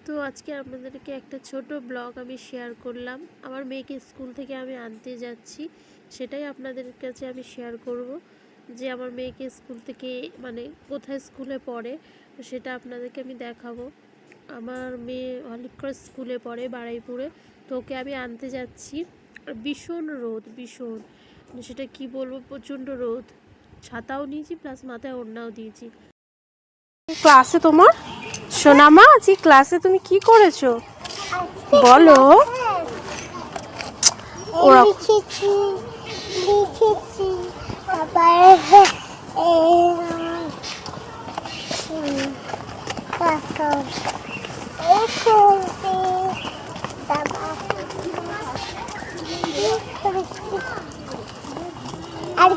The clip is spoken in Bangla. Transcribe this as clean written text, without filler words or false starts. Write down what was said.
তো আজকে আপনাদেরকে একটা ছোট ব্লগ আমি শেয়ার করলাম। আমার মেয়েকে স্কুল থেকে আমি আনতে যাচ্ছি, সেটাই আপনাদের কাছে আমি শেয়ার করব যে আমার মেয়েকে স্কুল থেকে মানে কোথায় স্কুলে পড়ে, তো সেটা আপনাদেরকে আমি দেখাবো। আমার মেয়ে হলিক্রস স্কুলে পড়ে বারুইপুরে, তো ওকে আমি আনতে যাচ্ছি। আর ভীষণ রোদ, ভীষণ, সেটা কি বলবো, প্রচণ্ড রোদ। ছাতাও নিয়েছি প্লাস মাথায় ওড়নাও দিয়েছি। ক্লাসে তোমার সোনামা আজকে ক্লাসে তুমি কি করেছো বলো? ওরা লিখেছি আবার আর